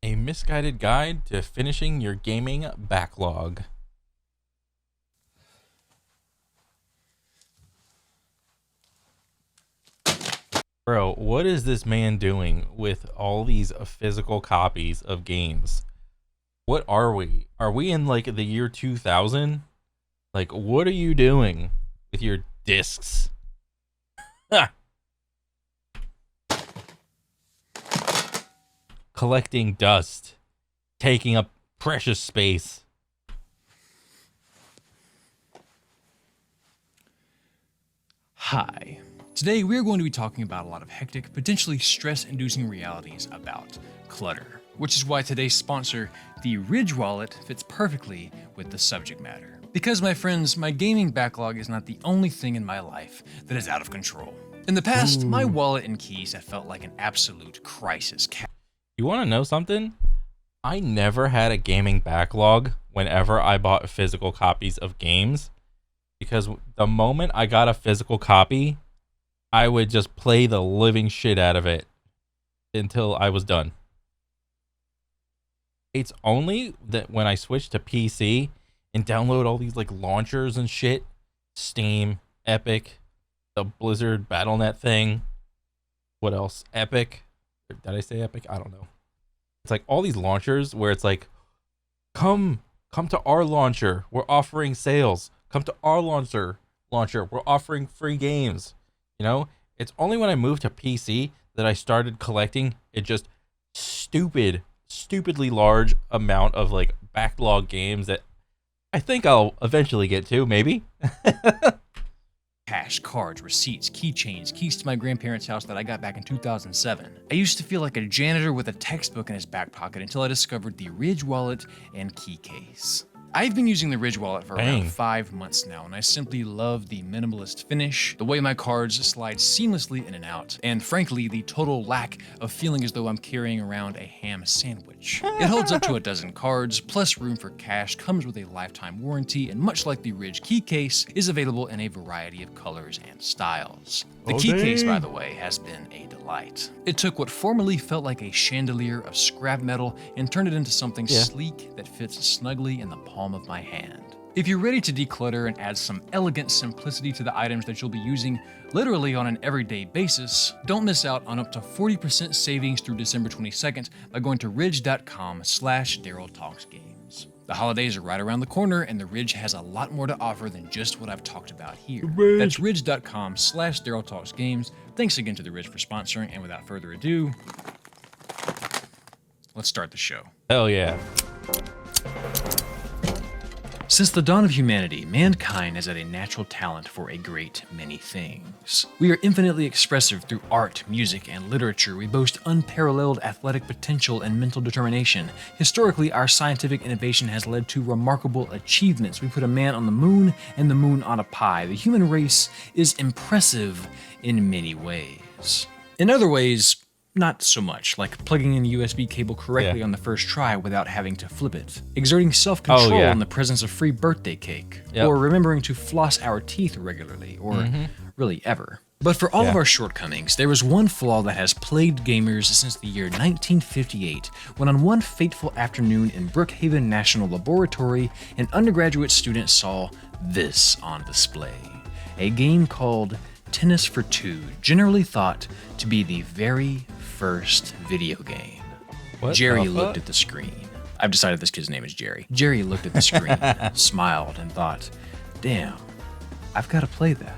A misguided guide to finishing your gaming backlog. Bro, what is this man doing with all these physical copies of games? What are we? Are we in like the year 2000? Like, what are you doing with your discs? Collecting dust, taking up precious space. Hi. Today we're going to be talking about a lot of hectic, potentially stress-inducing realities about clutter, which is why today's sponsor, the Ridge Wallet, fits perfectly with the subject matter. Because, my friends, my gaming backlog is not the only thing in my life that is out of control. In the past, my wallet and keys have felt like an absolute crisis. You want to know something? I never had a gaming backlog whenever I bought physical copies of games, because the moment I got a physical copy, I would just play the living shit out of it until I was done. It's only that when I switched to PC and download all these like launchers and shit, Steam, Epic, the Blizzard Battle.net thing, what else? Epic. Did I say Epic? I don't know. It's like all these launchers where it's like, come to our launcher. We're offering sales. Come to our launcher. We're offering free games. You know, it's only when I moved to PC that I started collecting a just stupidly large amount of like backlog games that I think I'll eventually get to, maybe. Cash, cards, receipts, keychains, keys to my grandparents' house that I got back in 2007. I used to feel like a janitor with a textbook in his back pocket until I discovered the Ridge Wallet and key case. I've been using the Ridge Wallet for around 5 months now, and I simply love the minimalist finish, the way my cards slide seamlessly in and out, and frankly, the total lack of feeling as though I'm carrying around a ham sandwich. It holds up to a dozen cards, plus room for cash, comes with a lifetime warranty, and much like the Ridge key case, is available in a variety of colors and styles. The key case, by the way, has been a delight. It took what formerly felt like a chandelier of scrap metal and turned it into something sleek that fits snugly in the palm of my hand. If you're ready to declutter and add some elegant simplicity to the items that you'll be using literally on an everyday basis, don't miss out on up to 40% savings through December 22nd by going to ridge.com/DarylTalksGames. The holidays are right around the corner, and the Ridge has a lot more to offer than just what I've talked about here. That's ridge.com/DarylTalksGames. Thanks again to the Ridge for sponsoring, and without further ado, let's start the show. Hell yeah. Since the dawn of humanity, mankind has had a natural talent for a great many things. We are infinitely expressive through art, music, and literature. We boast unparalleled athletic potential and mental determination. Historically, our scientific innovation has led to remarkable achievements. We put a man on the moon and the moon on a pie. The human race is impressive in many ways. In other ways, not so much, like plugging in a USB cable correctly on the first try without having to flip it, exerting self-control in the presence of free birthday cake, or remembering to floss our teeth regularly, or really ever. But for all of our shortcomings, there is one flaw that has plagued gamers since the year 1958, when on one fateful afternoon in Brookhaven National Laboratory, an undergraduate student saw this on display. A game called Tennis for Two, generally thought to be the very first video game. Jerry looked at the screen. I've decided this kid's name is Jerry. Jerry looked at the screen, smiled, and thought, damn, I've got to play that.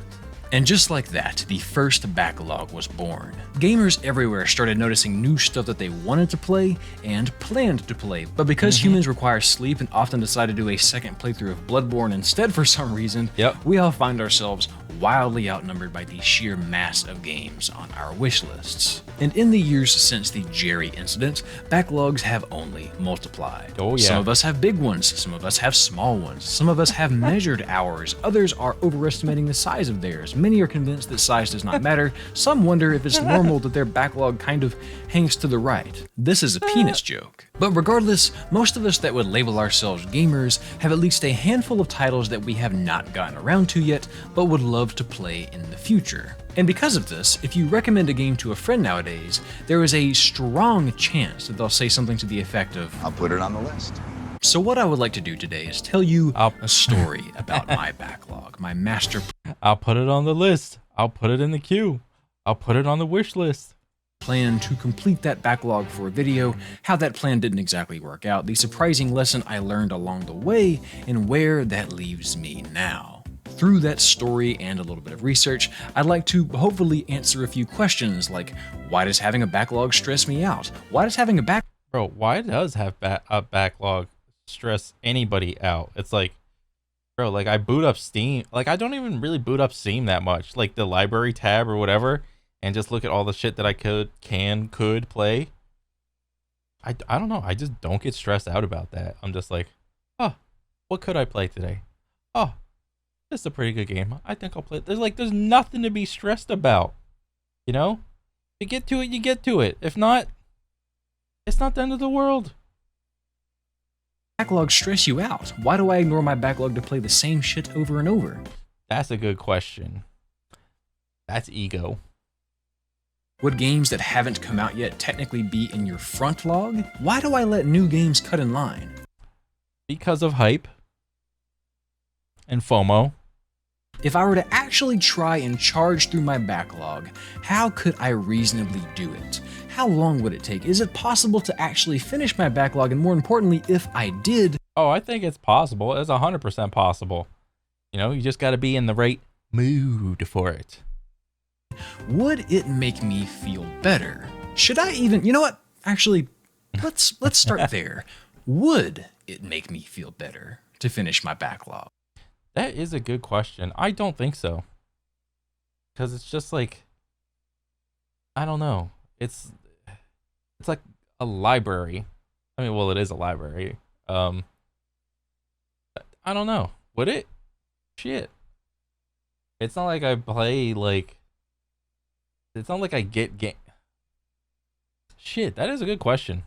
And just like that, the first backlog was born. Gamers everywhere started noticing new stuff that they wanted to play and planned to play. But because humans require sleep and often decide to do a second playthrough of Bloodborne instead for some reason, we all find ourselves wildly outnumbered by the sheer mass of games on our wish lists. And in the years since the Jerry incident, backlogs have only multiplied. Some of us have big ones, some of us have small ones, some of us have measured hours, others are overestimating the size of theirs. Many are convinced that size does not matter. Some wonder if it's normal that their backlog kind of hangs to the right. This is a penis joke. But regardless, most of us that would label ourselves gamers have at least a handful of titles that we have not gotten around to yet, but would love to play in the future. And because of this, if you recommend a game to a friend nowadays, there is a strong chance that they'll say something to the effect of, I'll put it on the list. so what I would like to do today is tell you a story about my backlog, my master I'll put it on the list. I'll put it in the queue. I'll put it on the wish list. plan to complete that backlog for a video, how that plan didn't exactly work out, the surprising lesson I learned along the way, and where that leaves me now. Through that story and a little bit of research, I'd like to hopefully answer a few questions like, why does having a backlog stress me out? Why does having a Bro, why does have a backlog stress anybody out? It's like, bro, like I boot up Steam. Like I don't even really boot up Steam that much. Like the library tab or whatever, and just look at all the shit that I could play. I don't know. I just don't get stressed out about that. I'm just like, oh, what could I play today? Oh, this is a pretty good game. I think I'll play it. There's nothing to be stressed about. You know? You get to it, you get to it. If not, it's not the end of the world. backlog stress you out? Why do I ignore my backlog to play the same shit over and over? That's a good question. That's ego. Would games that haven't come out yet technically be in your front log? Why do I let new games cut in line? Because of hype and FOMO. If I were to actually try and charge through my backlog, how could I reasonably do it? How long would it take? Is it possible to actually finish my backlog? And more importantly, if I did... Oh, I think it's possible. It's 100% possible. You know, you just got to be in the right mood for it. Would it make me feel better? Should I even... You know what? Actually, let's start there. Would it make me feel better to finish my backlog? That is a good question. I don't think so. Because it's just like, I don't know. It's like a library. I mean, well, it is a library. I don't know. Would it? Shit. It's not like I play like. It's not like I get game. Shit, that is a good question.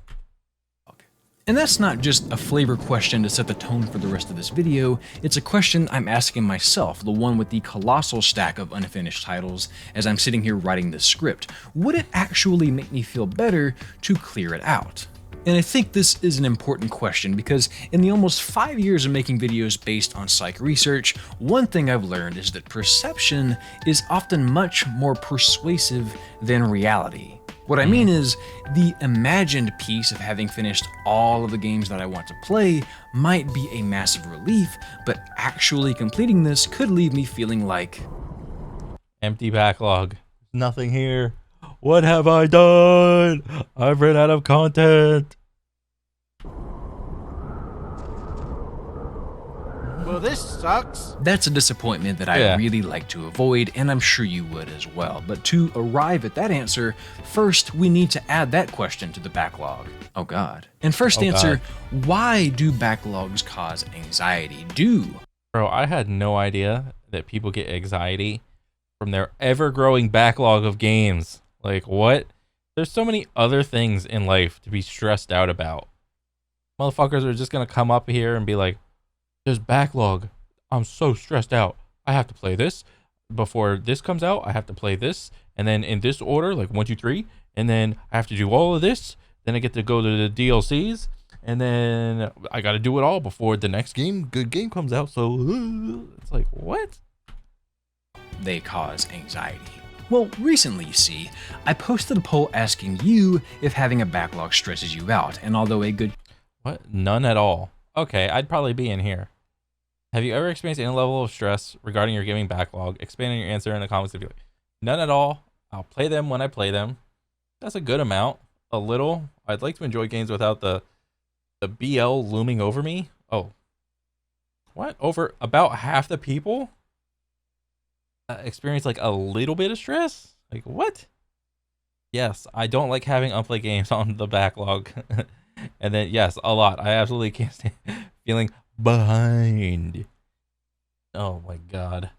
And that's not just a flavor question to set the tone for the rest of this video, it's a question I'm asking myself, the one with the colossal stack of unfinished titles, as I'm sitting here writing this script. Would it actually make me feel better to clear it out? And I think this is an important question because in the almost 5 years of making videos based on psych research, one thing I've learned is that perception is often much more persuasive than reality. What I mean is, the imagined piece of having finished all of the games that I want to play might be a massive relief, but actually completing this could leave me feeling like... Empty backlog. Nothing here. What have I done? I've run out of content. Well, this sucks. That's a disappointment that I really like to avoid, and I'm sure you would as well. But to arrive at that answer, first we need to add that question to the backlog. Oh god. And first answer, why do backlogs cause anxiety? Bro, I had no idea that people get anxiety from their ever-growing backlog of games. Like, what? There's so many other things in life to be stressed out about. Motherfuckers are just gonna come up here and be like, there's backlog. I'm so stressed out. I have to play this. Before this comes out, I have to play this. And then in this order, like 1, 2, 3. And then I have to do all of this. Then I get to go to the DLCs. And then I got to do it all before the next good game comes out. So it's like, what? They cause anxiety. Well, recently, you see, I posted a poll asking you if having a backlog stresses you out. And although a good... What? None at all. Okay, I'd probably be in here. Have you ever experienced any level of stress regarding your gaming backlog? Expand on your answer in the comments if you like. None at all. I'll play them when I play them. That's a good amount. A little. I'd like to enjoy games without the BL looming over me. Oh. What? Over about half the people experience like a little bit of stress? Like what? Yes, I don't like having unplayed games on the backlog. And then, yes, a lot. I absolutely can't stand feeling behind. Oh my god.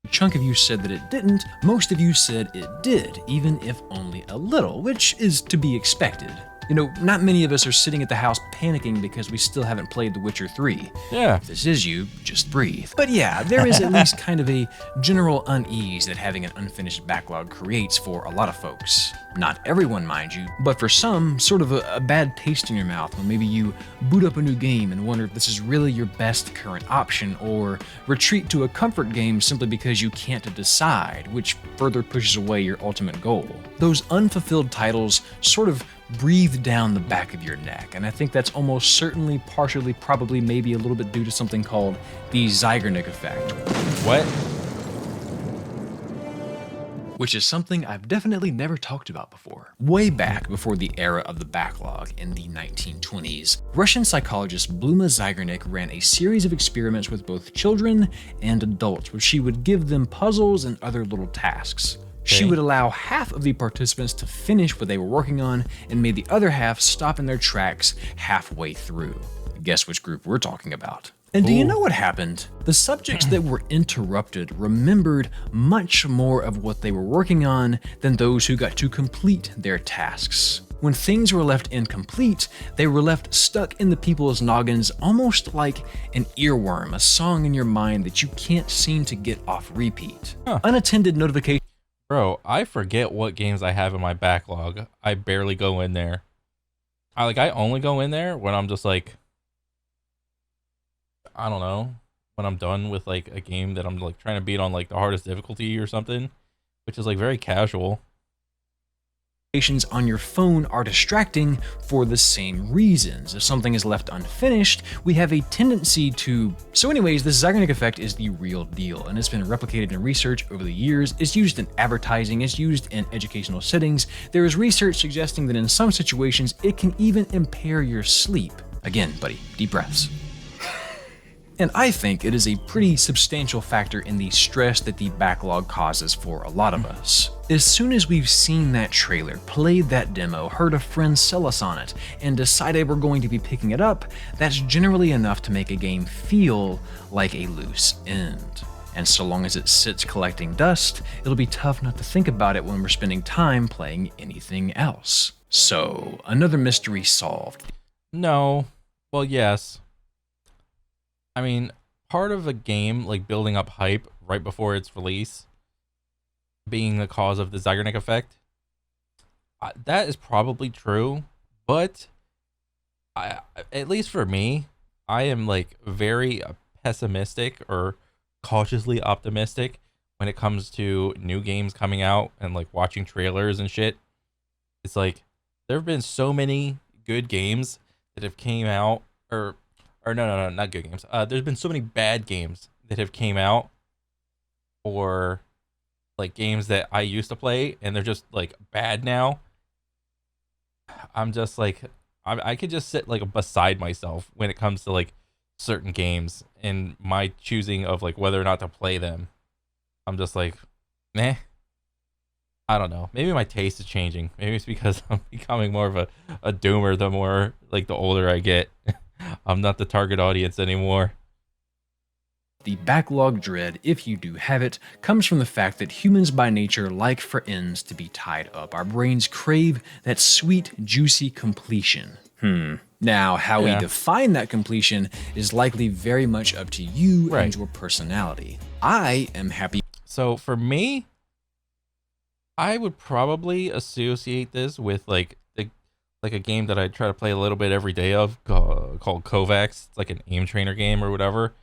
A chunk of you said that it didn't, most of you said it did, even if only a little, which is to be expected. You know, not many of us are sitting at the house panicking because we still haven't played The Witcher 3. Yeah. If this is you, just breathe. But yeah, there is at least kind of a general unease that having an unfinished backlog creates for a lot of folks. Not everyone, mind you, but for some, sort of a bad taste in your mouth when maybe you boot up a new game and wonder if this is really your best current option, or retreat to a comfort game simply because you can't decide, which further pushes away your ultimate goal. Those unfulfilled titles sort of breathe down the back of your neck, and I think that's almost certainly, partially, probably, maybe a little bit due to something called the Zeigarnik effect. What? Which is something I've definitely never talked about before. Way back before the era of the backlog in the 1920s, Russian psychologist Bluma Zeigarnik ran a series of experiments with both children and adults, where she would give them puzzles and other little tasks. She would allow half of the participants to finish what they were working on and made the other half stop in their tracks halfway through. Guess which group we're talking about. And do you know what happened? The subjects that were interrupted remembered much more of what they were working on than those who got to complete their tasks. When things were left incomplete, they were left stuck in the people's noggins, almost like an earworm, a song in your mind that you can't seem to get off repeat. Unattended notifications. Bro, I forget what games I have in my backlog. I barely go in there. I only go in there when I'm just like, I don't know, when I'm done with like a game that I'm like trying to beat on like the hardest difficulty or something, which is like very casual. On your phone are distracting for the same reasons. If something is left unfinished, we have a tendency to... So anyways, this Zeigarnik effect is the real deal, and it's been replicated in research over the years. It's used in advertising, it's used in educational settings. There is research suggesting that in some situations, it can even impair your sleep. Again, buddy, deep breaths. And I think it is a pretty substantial factor in the stress that the backlog causes for a lot of us. As soon as we've seen that trailer, played that demo, heard a friend sell us on it, and decided we're going to be picking it up, that's generally enough to make a game feel like a loose end. And so long as it sits collecting dust, it'll be tough not to think about it when we're spending time playing anything else. So, another mystery solved. No. Well, yes. I mean, part of a game, like building up hype right before its release, being the cause of the Zeigarnik effect, that is probably true, but at least for me, I am like very pessimistic or cautiously optimistic when it comes to new games coming out and like watching trailers and shit. It's like, there have been so many good games that have came out, or no, not good games. There's been so many bad games that have came out, or like games that I used to play and they're just like bad now. I'm just like, I could just sit like beside myself when it comes to like certain games and my choosing of like whether or not to play them. I'm just like, meh. I don't know. Maybe my taste is changing. Maybe it's because I'm becoming more of a doomer the more like the older I get. I'm not the target audience anymore. The backlog dread, if you do have it, comes from the fact that humans by nature like for ends to be tied up. Our brains crave that sweet, juicy completion. Now, how we define that completion is likely very much up to you and your personality. I am happy. So for me, I would probably associate this with like a game that I try to play a little bit every day of called Kovacs. It's like an aim trainer game or whatever.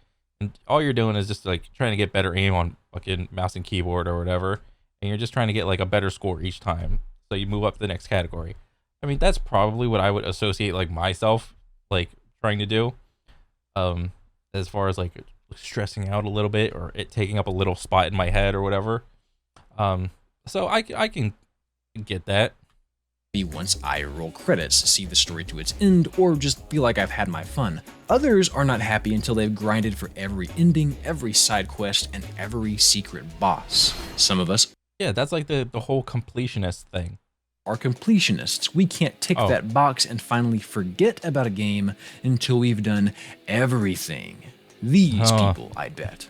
And all you're doing is just like trying to get better aim on fucking mouse and keyboard or whatever. And you're just trying to get like a better score each time. So you move up to the next category. I mean, that's probably what I would associate like myself like trying to do. As far as like stressing out a little bit or it taking up a little spot in my head or whatever. So I can get that. Once I roll credits, see the story to its end, or just feel like I've had my fun. Others are not happy until they've grinded for every ending, every side quest, and every secret boss. Some of us, yeah, that's like the whole completionist thing, are completionists. We can't tick that box and finally forget about a game until we've done everything. These people, I'd bet.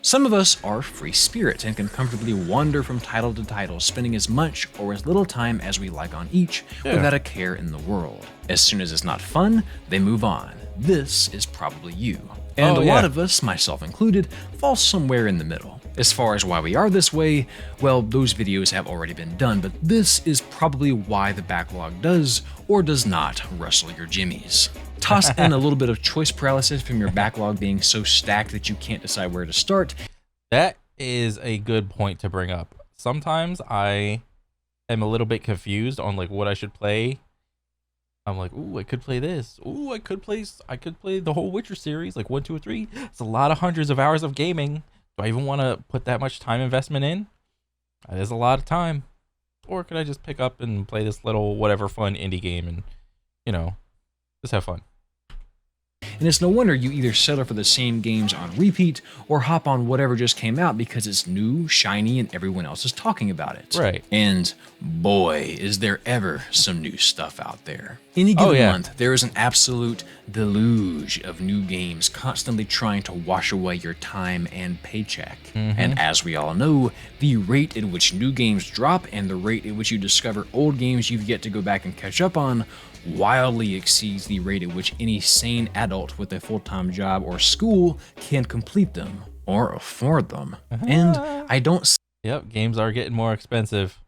Some of us are free spirits and can comfortably wander from title to title, spending as much or as little time as we like on each without a care in the world. As soon as it's not fun, they move on. This is probably you. And a lot of us, myself included, fall somewhere in the middle. As far as why we are this way, well, those videos have already been done, but this is probably why the backlog does or does not rustle your jimmies. Toss in a little bit of choice paralysis from your backlog being so stacked that you can't decide where to start. That is a good point to bring up. Sometimes I am a little bit confused on like what I should play. I'm like, ooh, I could play this. Ooh, I could play the whole Witcher series, like 1, 2, or 3. It's a lot of hundreds of hours of gaming. Do I even want to put that much time investment in? That is a lot of time. Or could I just pick up and play this little whatever fun indie game and, you know, just have fun? And it's no wonder you either settle for the same games on repeat or hop on whatever just came out because it's new, shiny, and everyone else is talking about it. Right. And boy, is there ever some new stuff out there. Any given month, there is an absolute deluge of new games constantly trying to wash away your time and paycheck. And as we all know, the rate at which new games drop and the rate at which you discover old games you've yet to go back and catch up on wildly exceeds the rate at which any sane adult with a full-time job or school can complete them or afford them. And I don't Yep, games are getting more expensive.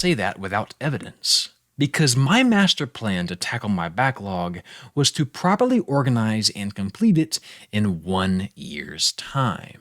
say that without evidence. Because my master plan to tackle my backlog was to properly organize and complete it in 1 year's time.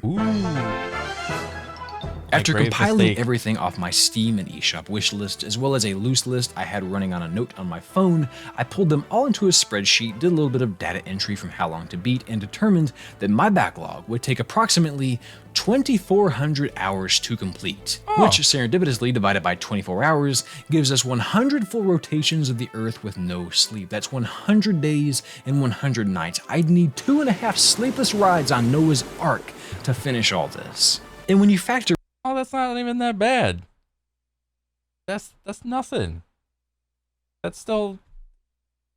After compiling everything off my Steam and eShop wishlist, as well as a loose list I had running on a note on my phone, I pulled them all into a spreadsheet, did a little bit of data entry from how long to beat, and determined that my backlog would take approximately 2,400 hours to complete, which serendipitously divided by 24 hours gives us 100 full rotations of the Earth with no sleep. That's 100 days and 100 nights. I'd need 2.5 sleepless rides on Noah's Ark to finish all this. And when you factor Oh, that's not even that bad. That's nothing. That's still,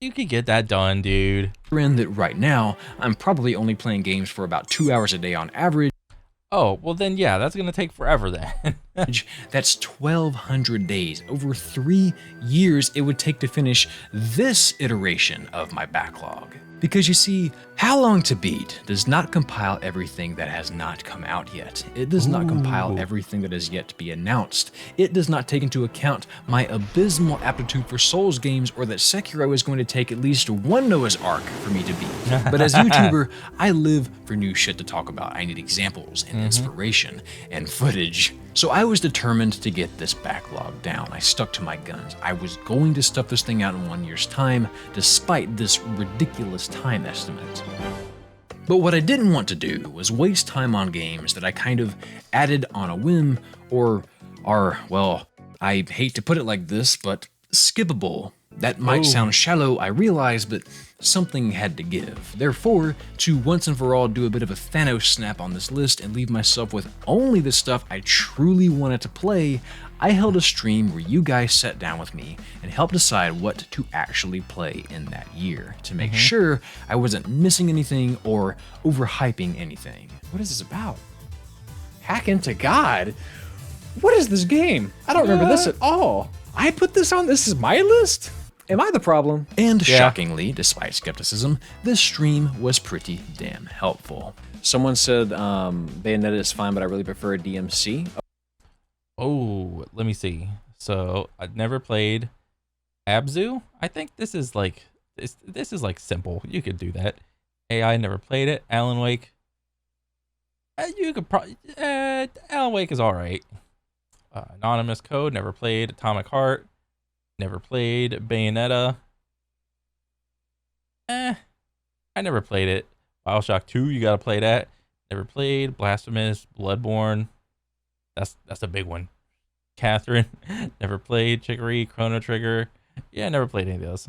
you could get that done, dude. in that right now, I'm probably only playing games for about 2 hours a day on average. Oh, well then, yeah, that's gonna take forever then. That's 1,200 days. Over 3 years it would take to finish this iteration of my backlog. Because you see, How Long to Beat does not compile everything that has not come out yet. It does not compile everything that is yet to be announced. It does not take into account my abysmal aptitude for Souls games or that Sekiro is going to take at least one Noah's Ark for me to beat. But as a YouTuber, I live for new shit to talk about. I need examples and inspiration and footage. So I was determined to get this backlog down. I stuck to my guns. I was going to stuff this thing out in 1 year's time, despite this ridiculous time estimate. But what I didn't want to do was waste time on games that I kind of added on a whim or are, well, I hate to put it like this, but skippable. That might sound shallow, I realize, but something had to give. Therefore, to once and for all do a bit of a Thanos snap on this list and leave myself with only the stuff I truly wanted to play, I held a stream where you guys sat down with me and helped decide what to actually play in that year to make sure I wasn't missing anything or overhyping anything. What is this about? Hack into God? What is this game? I don't remember this at all. I put this on, this is my list? Am I the problem? And shockingly, despite skepticism, this stream was pretty damn helpful. Someone said Bayonetta is fine, but I really prefer DMC. Oh, let me see. So I've never played Abzu. I think this is like this is like simple. You could do that. AI never played it. Alan Wake. You could probably. Alan Wake is all right. Anonymous Code never played. Atomic Heart never played. Bayonetta. I never played it. BioShock 2, you gotta play that. Never played. Blasphemous, Bloodborne. That's a big one. Catherine, never played. Chicory, Chrono Trigger. Yeah, never played any of those.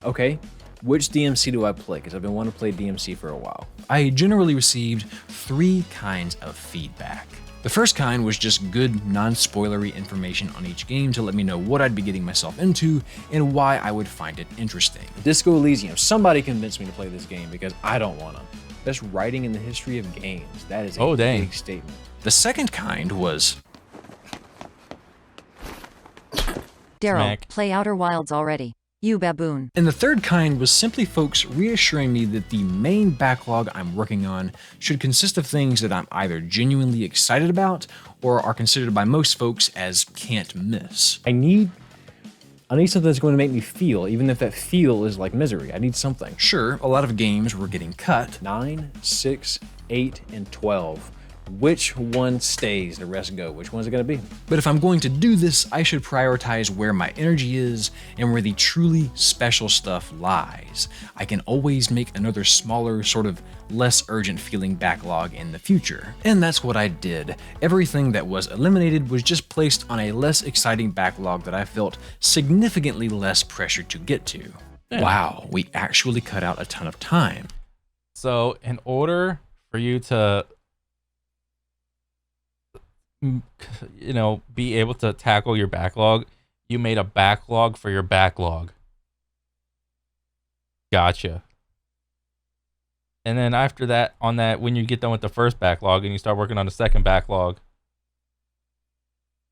Okay, which DMC do I play? Because I've been wanting to play DMC for a while. I generally received 3 kinds of feedback. The first kind was just good, non-spoilery information on each game to let me know what I'd be getting myself into and why I would find it interesting. Disco Elysium, somebody convinced me to play this game because I don't want to. Best writing in the history of games. That is a Oh, dang. big statement. The second kind was Daryl, Smack. play Outer Wilds already. You baboon. And the third kind was simply folks reassuring me that the main backlog I'm working on should consist of things that I'm either genuinely excited about or are considered by most folks as can't miss. I need something that's going to make me feel, even if that feel is like misery. I need something. Sure, a lot of games were getting cut. 9, 6, 8, and 12. Which one stays? The rest go. Which one's it going to be? But if I'm going to do this, I should prioritize where my energy is and where the truly special stuff lies. I can always make another smaller, sort of less urgent feeling backlog in the future. And that's what I did. Everything that was eliminated was just placed on a less exciting backlog that I felt significantly less pressure to get to. Yeah. Wow, we actually cut out a ton of time. So in order for you to, you know, be able to tackle your backlog, you made a backlog for your backlog. Gotcha. And then after that, on that, when you get done with the first backlog and you start working on the second backlog,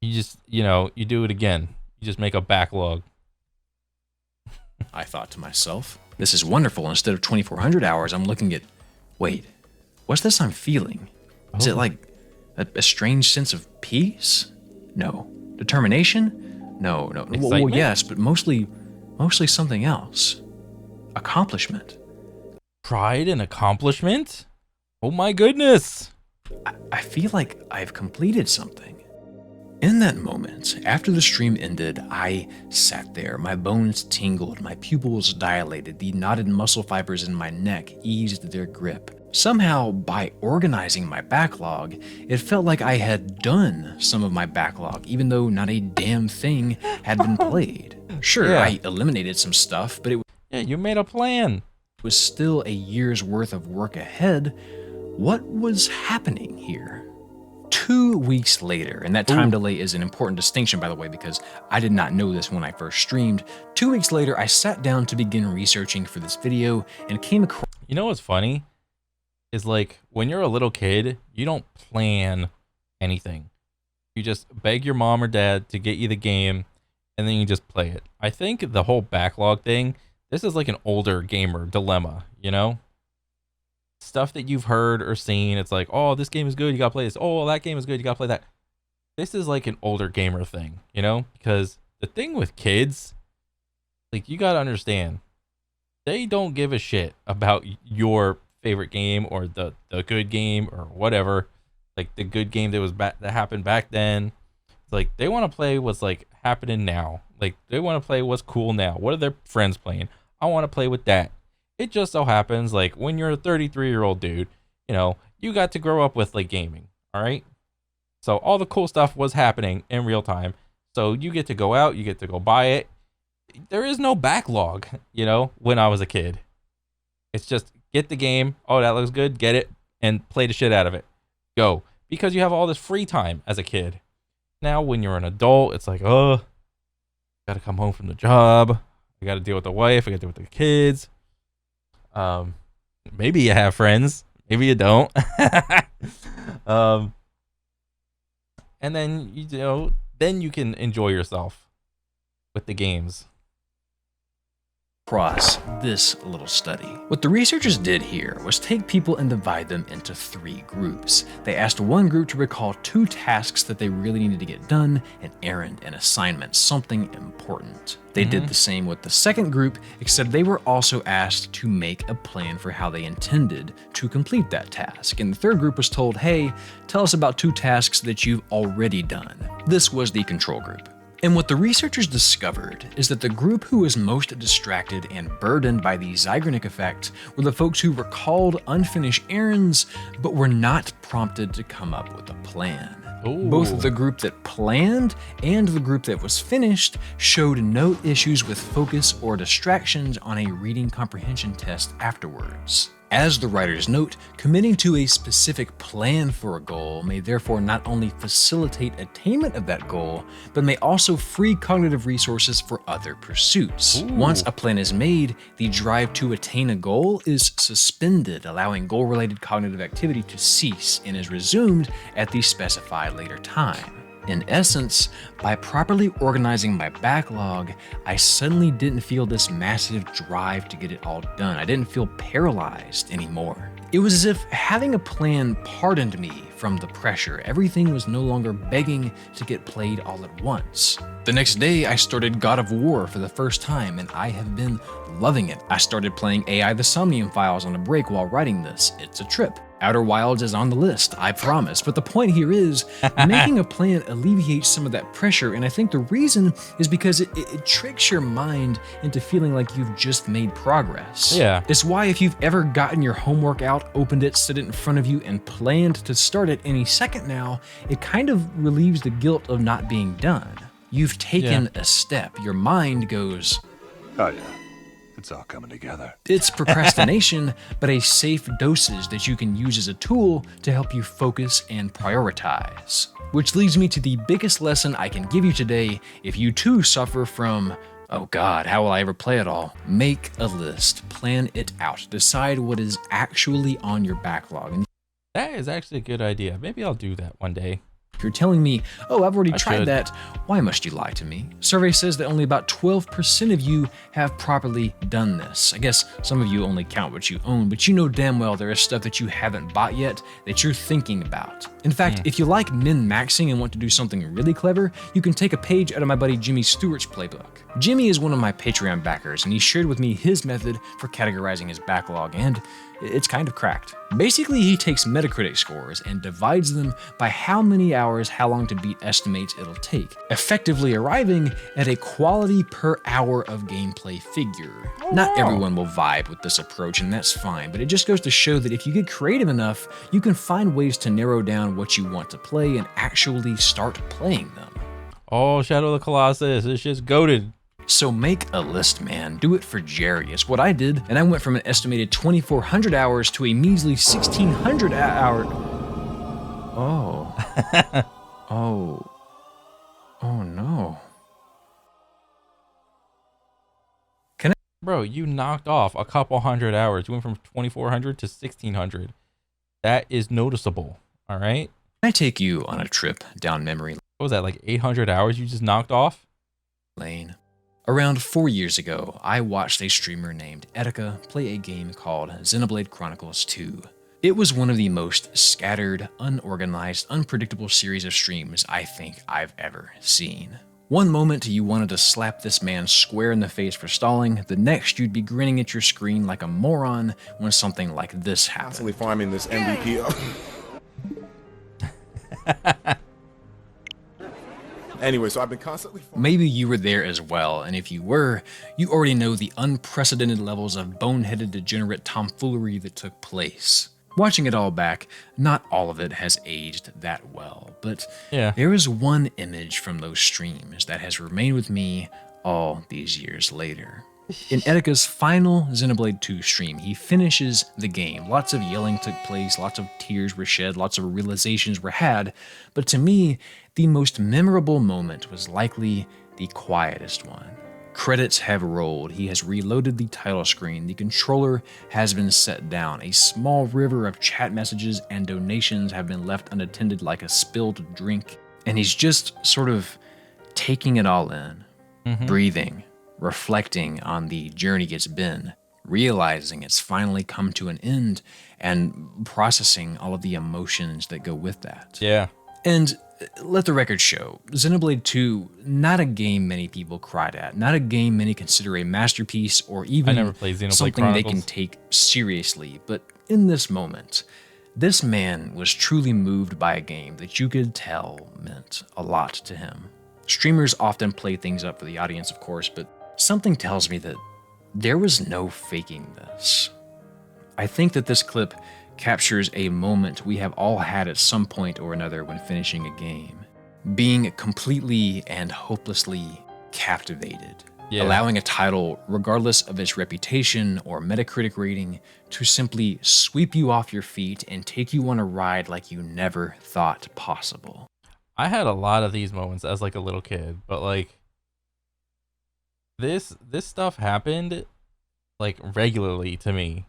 you just, you know, you do it again. You just make a backlog. I thought to myself, this is wonderful. Instead of 2,400 hours, I'm looking at, wait, what's this I'm feeling? Is it like a strange sense of peace? No. Determination? No. Well, Excitement? yes, but mostly something else. Accomplishment. Pride and accomplishment? Oh my goodness. I feel like I've completed something. In that moment, after the stream ended, I sat there, my bones tingled, my pupils dilated, the knotted muscle fibers in my neck eased their grip. Somehow, by organizing my backlog, it felt like I had done some of my backlog, even though not a damn thing had been played. Sure, Yeah. I eliminated some stuff, but it Yeah, you made a plan. was still a year's worth of work ahead. What was happening here? 2 weeks later, and that time delay is an important distinction, by the way, because I did not know this when I first streamed. 2 weeks later, I sat down to begin researching for this video and came across You know what's funny? Is like when you're a little kid, you don't plan anything. You just beg your mom or dad to get you the game and then you just play it. I think the whole backlog thing, this is like an older gamer dilemma, you know? Stuff that you've heard or seen, it's like, oh, this game is good, you gotta play this. Oh, that game is good, you gotta play that. This is like an older gamer thing, you know? Because the thing with kids, like you gotta understand, they don't give a shit about your favorite game or the good game or whatever, like the good game that was that happened back then. It's like they want to play what's like happening now. Like they want to play what's cool now. What are their friends playing? I want to play with that. It just so happens like when you're a 33-year-old dude, you know, you got to grow up with like gaming, all right? So all the cool stuff was happening in real time. So you get to go out, you get to go buy it. There is no backlog, you know, when I was a kid. It's just get the game. Oh, that looks good. Get it and play the shit out of it. Go. Because you have all this free time as a kid. Now, when you're an adult, it's like, oh, got to come home from the job. I got to deal with the wife. I got to deal with the kids. Maybe you have friends. Maybe you don't. And then, you know, then you can enjoy yourself with the games. across this little study. What the researchers did here was take people and divide them into 3 groups. They asked one group to recall 2 tasks that they really needed to get done, an errand, an assignment, something important. They did the same with the second group, except they were also asked to make a plan for how they intended to complete that task. And the third group was told, hey, tell us about 2 tasks that you've already done. This was the control group. And what the researchers discovered is that the group who was most distracted and burdened by the Zeigarnik effect were the folks who recalled unfinished errands, but were not prompted to come up with a plan. Ooh. Both the group that planned and the group that was finished showed no issues with focus or distractions on a reading comprehension test afterwards. As the writers note, committing to a specific plan for a goal may therefore not only facilitate attainment of that goal, but may also free cognitive resources for other pursuits. Once a plan is made, the drive to attain a goal is suspended, allowing goal-related cognitive activity to cease and is resumed at the specified later time. In essence, by properly organizing my backlog, I suddenly didn't feel this massive drive to get it all done. I didn't feel paralyzed anymore. It was as if having a plan pardoned me from the pressure. Everything was no longer begging to get played all at once. The next day, I started God of War for the first time, and I have been loving it. I started playing AI The Somnium Files on a break while writing this. It's a trip. Outer Wilds is on the list, I promise. But the point here is, making a plan alleviates some of that pressure, and I think the reason is because it tricks your mind into feeling like you've just made progress. Yeah. It's why if you've ever gotten your homework out, opened it, set it in front of you, and planned to start it any second now, it kind of relieves the guilt of not being done. You've taken a step. Your mind goes, Oh yeah, it's all coming together. it's procrastination, but a safe dosage that you can use as a tool to help you focus and prioritize. Which leads me to the biggest lesson I can give you today if you too suffer from, oh God, how will I ever play it all? Make a list, plan it out, decide what is actually on your backlog. And That is actually a good idea. Maybe I'll do that one day. if you're telling me, oh, I've already tried should. that, why must you lie to me? Survey says that only about 12% of you have properly done this. I guess some of you only count what you own, but you know damn well there is stuff that you haven't bought yet that you're thinking about. In fact, if you like min-maxing and want to do something really clever, you can take a page out of my buddy Jimmy Stewart's playbook. Jimmy is one of my Patreon backers, and he shared with me his method for categorizing his backlog, and it's kind of cracked. Basically, he takes Metacritic scores and divides them by how many hours How Long to Beat estimates it'll take, effectively arriving at a quality per hour of gameplay figure. Not everyone will vibe with this approach, and that's fine, but it just goes to show that if you get creative enough, you can find ways to narrow down what you want to play and actually start playing them. Oh, Shadow of the Colossus. It's just goated. So make a list, man. Do it for Jerry. It's what I did, and I went from an estimated 2,400 hours to a measly 1,600 hour. Oh. Oh no. Bro, you knocked off a couple hundred hours. You went from 2,400 to 1,600. That is noticeable. All right. Can I take you on a trip down memory What was that, like 800 hours you just knocked off? lane? Around 4 years ago, I watched a streamer named Etika play a game called Xenoblade Chronicles 2. It was one of the most scattered, unorganized, unpredictable series of streams I think I've ever seen. One moment you wanted to slap this man square in the face for stalling, the next you'd be grinning at your screen like a moron when something like this happened. Constantly farming this MVP up. Anyway, so I've been constantly Maybe you were there as well, and if you were, you already know the unprecedented levels of boneheaded degenerate tomfoolery that took place. Watching it all back, not all of it has aged that well, but there is one image from those streams that has remained with me all these years later. In Etika's final Xenoblade 2 stream, he finishes the game. Lots of yelling took place, lots of tears were shed, lots of realizations were had, but to me, the most memorable moment was likely the quietest one. Credits have rolled, he has reloaded the title screen, the controller has been set down, a small river of chat messages and donations have been left unattended like a spilled drink, and he's just sort of taking it all in, breathing, reflecting on the journey it's been, realizing it's finally come to an end, and processing all of the emotions that go with that. Yeah. And let the record show, Xenoblade 2, not a game many people cried at, not a game many consider a masterpiece or even I never played Xenoblade something Chronicles. they can take seriously, but in this moment, this man was truly moved by a game that you could tell meant a lot to him. Streamers often play things up for the audience, of course, but something tells me that there was no faking this. I think that this clip captures a moment we have all had at some point or another when finishing a game. Being completely and hopelessly captivated. Yeah. allowing a title, regardless of its reputation or Metacritic rating, to simply sweep you off your feet and take you on a ride like you never thought possible. I had a lot of these moments as like a little kid, but like this stuff happened like regularly to me.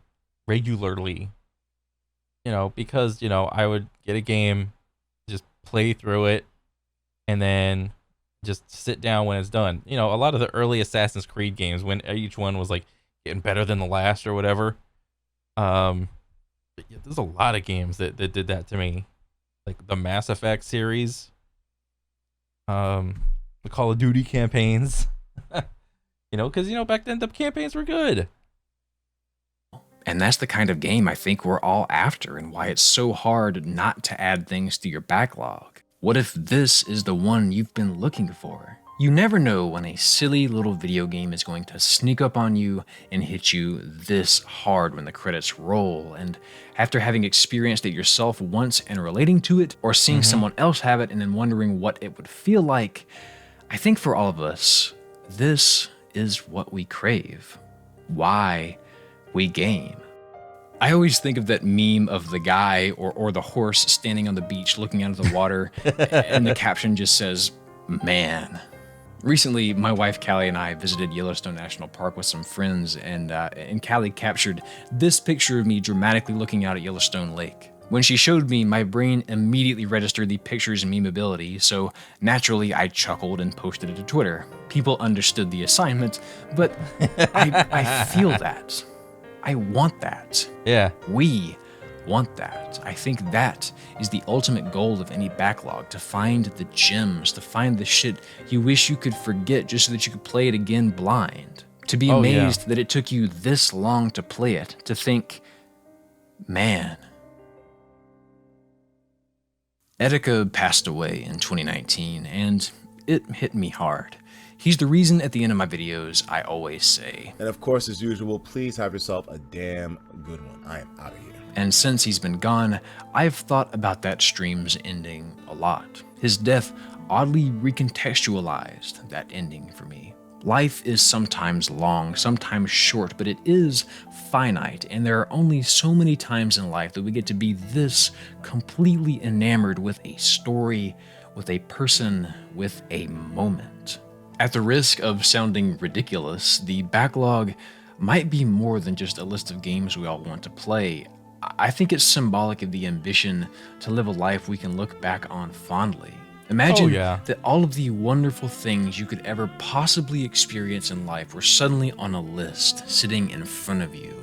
Regularly. You know, because, you know, I would get a game, just play through it, and then just sit down when it's done. You know, a lot of the early Assassin's Creed games, when each one was like getting better than the last or whatever. But yeah, there's a lot of games that did that to me. Like the Mass Effect series. The Call of Duty campaigns. You know, because, you know, back then the campaigns were good. And that's the kind of game I think we're all after, and why it's so hard not to add things to your backlog. What if this is the one you've been looking for? You never know when a silly little video game is going to sneak up on you and hit you this hard when the credits roll, and after having experienced it yourself once and relating to it, or seeing someone else have it and then wondering what it would feel like, I think for all of us, this is what we crave. Why we game. I always think of that meme of the guy or the horse standing on the beach looking out of the water, and the caption just says, "Man." Recently, my wife Callie and I visited Yellowstone National Park with some friends, and Callie captured this picture of me dramatically looking out at Yellowstone Lake. When she showed me, my brain immediately registered the picture's memeability, so naturally I chuckled and posted it to Twitter. People understood the assignment, but I feel that. I want that. Yeah. We want that. I think that is the ultimate goal of any backlog, to find the gems, to find the shit you wish you could forget just so that you could play it again blind. To be amazed that it took you this long to play it, to think, man. Etika passed away in 2019, and it hit me hard. He's the reason at the end of my videos I always say, And of course, as usual, please have yourself a damn good one. I am out of here. and since he's been gone, I've thought about that stream's ending a lot. His death oddly recontextualized that ending for me. Life is sometimes long, sometimes short, but it is finite, and there are only so many times in life that we get to be this completely enamored with a story, with a person, with a moment. At the risk of sounding ridiculous, the backlog might be more than just a list of games we all want to play. I think it's symbolic of the ambition to live a life we can look back on fondly. Imagine that all of the wonderful things you could ever possibly experience in life were suddenly on a list sitting in front of you,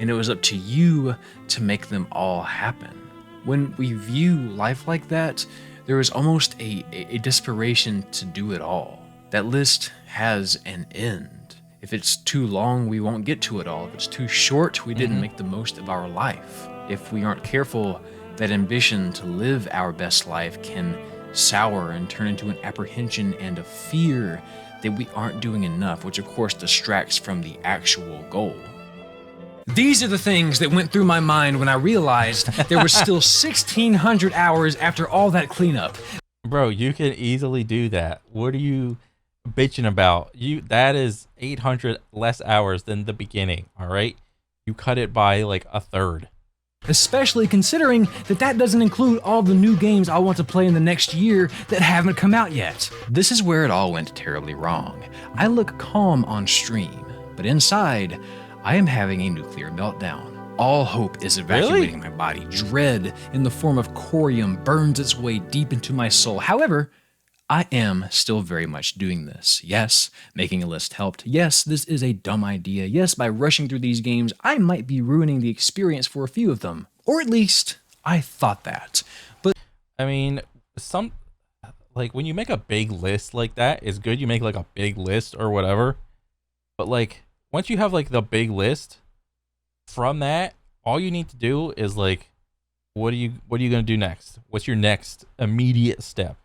and it was up to you to make them all happen. When we view life like that, there is almost a desperation to do it all. That list has an end. If it's too long, we won't get to it all. If it's too short, we didn't make the most of our life. If we aren't careful, that ambition to live our best life can sour and turn into an apprehension and a fear that we aren't doing enough, which of course distracts from the actual goal. These are the things that went through my mind when I realized there was still 1,600 hours after all that cleanup. Bro, you can easily do that. What are you bitching about? That is 800 less hours than the beginning, all right? You cut it by like a third. Especially considering that doesn't include all the new games I want to play in the next year that haven't come out yet. This is where it all went terribly wrong. I look calm on stream, but inside, I am having a nuclear meltdown. All hope is evacuating my body. Dread in the form of corium burns its way deep into my soul. However, I am still very much doing this. Yes, making a list helped. Yes, this is a dumb idea. Yes, by rushing through these games, I might be ruining the experience for a few of them. Or at least, I thought that. But I mean, when you make a big list like that, it's good you make like a big list or whatever. But like, once you have like the big list, from that, all you need to do is like, what are you gonna do next? What's your next immediate step?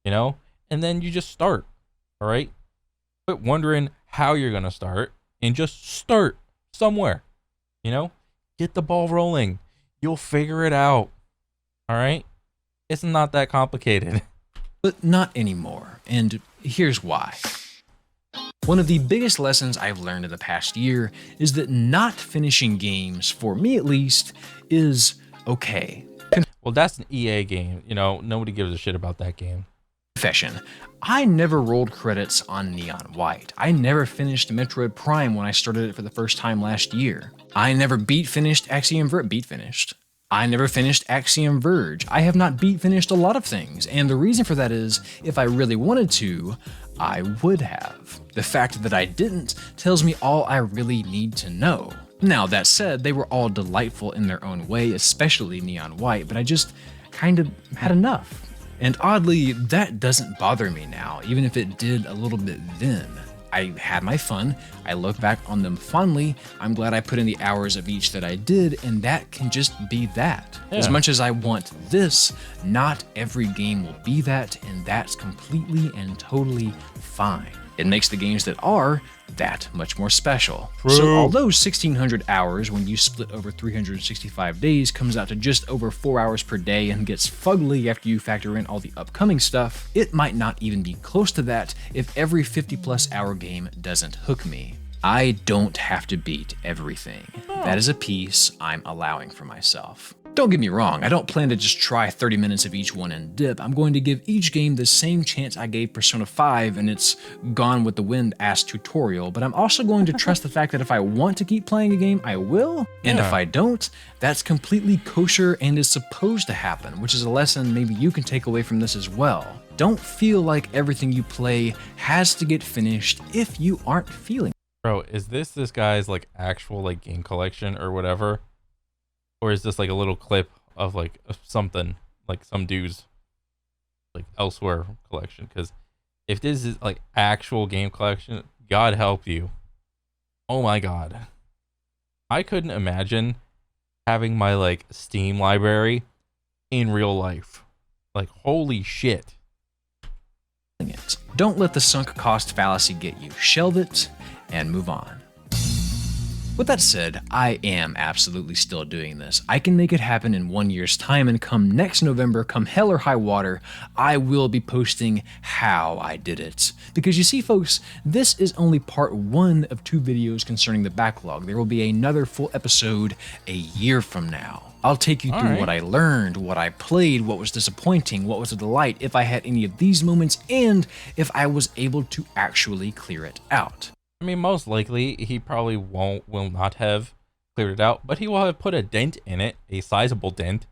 You know? And then you just start. All right? Quit wondering how you're gonna start and just start somewhere. You know? Get the ball rolling. You'll figure it out. All right? It's not that complicated. not anymore, and here's why. One of the biggest lessons I've learned in the past year is that not finishing games, for me at least, is okay. Well, that's an EA game. You know, nobody gives a shit about that game. Confession. I never rolled credits on Neon White. I never finished Metroid Prime when I started it for the first time last year. I never finished Axiom Verge. I never finished Axiom Verge. I have not finished a lot of things, and the reason for that is, if I really wanted to, I would have. The fact that I didn't tells me all I really need to know. Now, that said, they were all delightful in their own way, especially Neon White, but I just kind of had enough. And oddly, that doesn't bother me now, even if it did a little bit then. I had my fun, I look back on them fondly, I'm glad I put in the hours of each that I did, and that can just be that. Yeah. As much as I want this, not every game will be that, and that's completely and totally fine. It makes the games that are that much more special. So although 1600 hours when you split over 365 days comes out to just over 4 hours per day and gets fugly after you factor in all the upcoming stuff, it might not even be close to that if every 50+ hour game doesn't hook me. I don't have to beat everything. That is a piece I'm allowing for myself. Don't get me wrong, I don't plan to just try 30 minutes of each one and dip. I'm going to give each game the same chance I gave Persona 5 and its Gone with the Wind ass tutorial, but I'm also going to trust the fact that if I want to keep playing a game, I will, and if I don't, that's completely kosher and is supposed to happen, which is a lesson maybe you can take away from this as well. Don't feel like everything you play has to get finished if you aren't feeling. Bro, is this guy's like actual like game collection or whatever? Or is this like a little clip of like something, like some dude's like elsewhere collection? Because if this is like actual game collection, God help you. Oh my God. I couldn't imagine having my like Steam library in real life. Like, holy shit. Don't let the sunk cost fallacy get you. Shelve it and move on. With that said, I am absolutely still doing this. I can make it happen in 1 year's time, and come next November, come hell or high water, I will be posting how I did it. Because you see folks, this is only part 1 of 2 videos concerning the backlog. There will be another full episode a year from now. I'll take you through what I learned, what I played, what was disappointing, what was a delight, if I had any of these moments, and if I was able to actually clear it out. I mean, most likely he probably will not have cleared it out, but he will have put a dent in it, a sizable dent,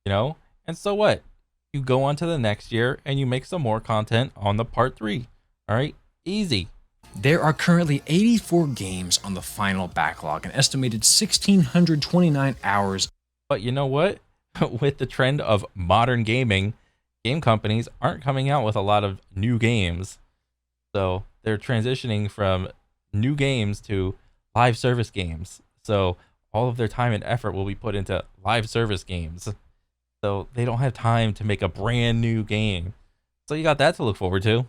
you know? And so what? You go on to the next year and you make some more content on the part 3. All right? Easy. There are currently 84 games on the final backlog, an estimated 1,629 hours. But you know what? With the trend of modern gaming, game companies aren't coming out with a lot of new games. So they're transitioning from new games to live service games. So all of their time and effort will be put into live service games. So they don't have time to make a brand new game. So you got that to look forward to.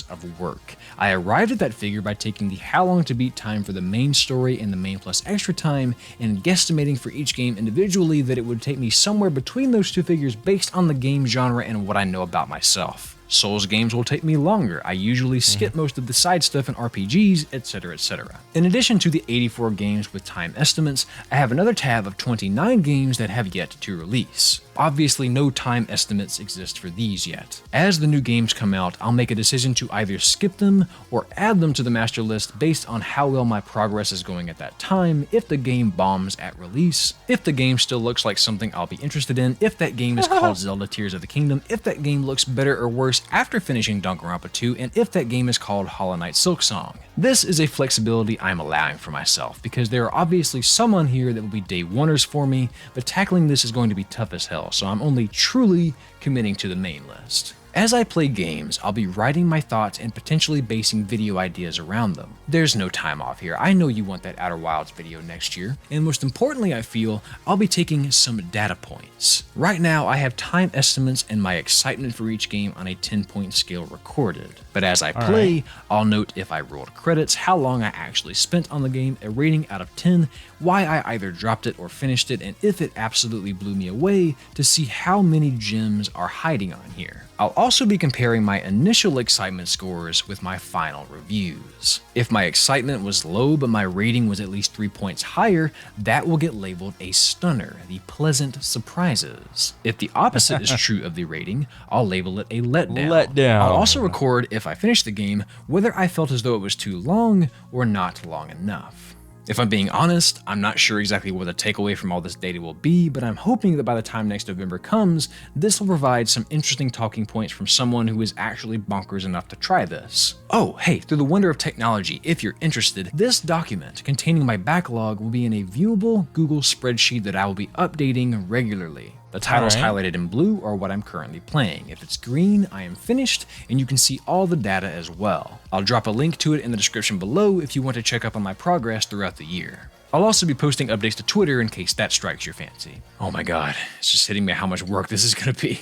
Of work. I arrived at that figure by taking the how long to beat time for the main story and the main plus extra time, and guesstimating for each game individually that it would take me somewhere between those 2 figures based on the game genre and what I know about myself. Souls games will take me longer. I usually skip most of the side stuff in RPGs, etc, etc. In addition to the 84 games with time estimates, I have another tab of 29 games that have yet to release. Obviously, no time estimates exist for these yet. As the new games come out, I'll make a decision to either skip them or add them to the master list based on how well my progress is going at that time, if the game bombs at release, if the game still looks like something I'll be interested in, if that game is called Zelda Tears of the Kingdom, if that game looks better or worse after finishing Danganronpa 2, and if that game is called Hollow Knight Silksong. This is a flexibility I'm allowing for myself, because there are obviously some on here that will be day oneers for me, but tackling this is going to be tough as hell, so I'm only truly committing to the main list. As I play games, I'll be writing my thoughts and potentially basing video ideas around them. There's no time off here. I know you want that Outer Wilds video next year, and most importantly, I feel I'll be taking some data points. Right now, I have time estimates and my excitement for each game on a 10-point scale recorded. But as I play, I'll note if I rolled credits, how long I actually spent on the game, a rating out of 10, why I either dropped it or finished it, and if it absolutely blew me away, to see how many gems are hiding on here. I'll also be comparing my initial excitement scores with my final reviews. If my excitement was low but my rating was at least 3 points higher, that will get labeled a stunner, the pleasant surprises. If the opposite is true of the rating, I'll label it a letdown. Letdown. I'll also record, if I finish the game, whether I felt as though it was too long or not long enough. If I'm being honest, I'm not sure exactly what the takeaway from all this data will be, but I'm hoping that by the time next November comes, this will provide some interesting talking points from someone who is actually bonkers enough to try this. Oh, hey, through the wonder of technology, if you're interested, this document containing my backlog will be in a viewable Google spreadsheet that I will be updating regularly. The titles highlighted in blue are what I'm currently playing. If it's green, I am finished, and you can see all the data as well. I'll drop a link to it in the description below if you want to check up on my progress throughout the year. I'll also be posting updates to Twitter in case that strikes your fancy. Oh my god, it's just hitting me how much work this is gonna be.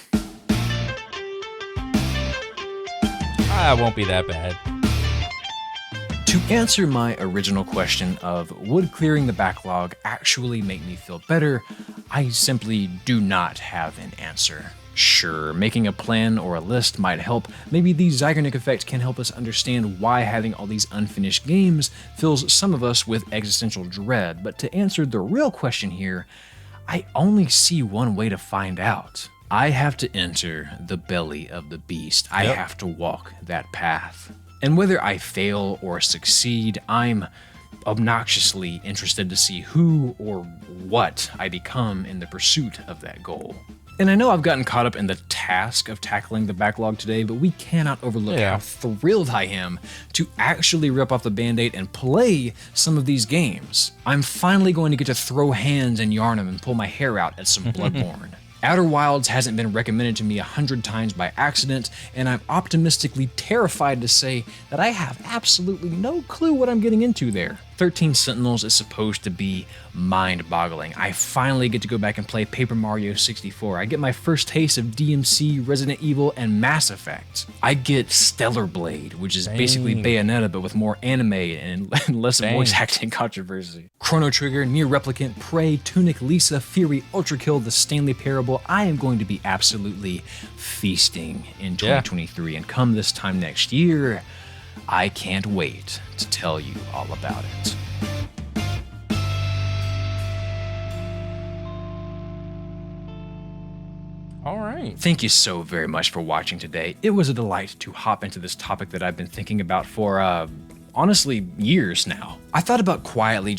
It won't be that bad. To answer my original question of would clearing the backlog actually make me feel better, I simply do not have an answer. Sure, making a plan or a list might help. Maybe the Zeigarnik effect can help us understand why having all these unfinished games fills some of us with existential dread, but to answer the real question here, I only see one way to find out. I have to enter the belly of the beast. I have to walk that path. And whether I fail or succeed, I'm obnoxiously interested to see who or what I become in the pursuit of that goal. And I know I've gotten caught up in the task of tackling the backlog today, but we cannot overlook how thrilled I am to actually rip off the band-aid and play some of these games. I'm finally going to get to throw hands in Yarnum and pull my hair out at some Bloodborne. Outer Wilds hasn't been recommended to me 100 times by accident, and I'm optimistically terrified to say that I have absolutely no clue what I'm getting into there. 13 Sentinels is supposed to be mind-boggling. I finally get to go back and play Paper Mario 64. I get my first taste of DMC, Resident Evil, and Mass Effect. I get Stellar Blade, which is basically Bayonetta but with more anime and less voice acting controversy. Chrono Trigger, Nier Replicant, Prey, Tunic, Lisa, Fury, Ultra Kill, The Stanley Parable. I am going to be absolutely feasting in 2023, and come this time next year, I can't wait to tell you all about it. All right. Thank you so very much for watching today. It was a delight to hop into this topic that I've been thinking about for, honestly, years now. I thought about quietly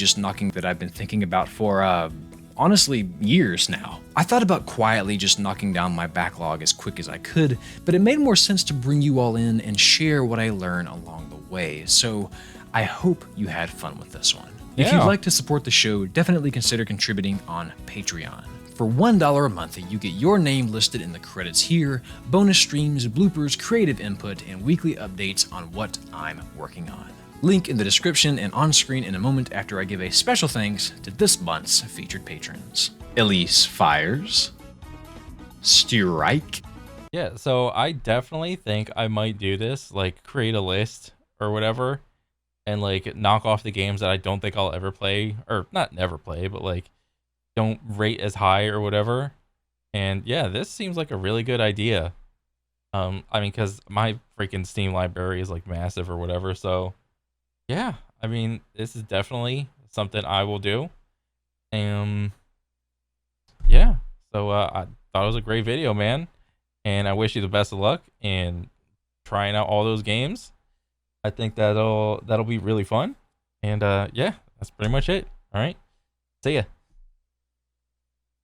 just knocking down my backlog as quick as I could, but it made more sense to bring you all in and share what I learn along the way. So I hope you had fun with this one. If you'd like to support the show, definitely consider contributing on Patreon. For $1 a month, you get your name listed in the credits here, bonus streams, bloopers, creative input, and weekly updates on what I'm working on. Link in the description and on screen in a moment after I give a special thanks to this month's featured patrons. Elise Fires, Strike. Yeah, so I definitely think I might do this, like create a list or whatever, and like knock off the games that I don't think I'll ever play, or not never play, but like don't rate as high or whatever. And yeah, this seems like a really good idea. I mean, because my freaking Steam library is like massive or whatever, so yeah, I mean, this is definitely something I will do. Yeah, so I thought it was a great video, man, and I wish you the best of luck in trying out all those games. I think that'll be really fun. And yeah, that's pretty much it. All right, see ya.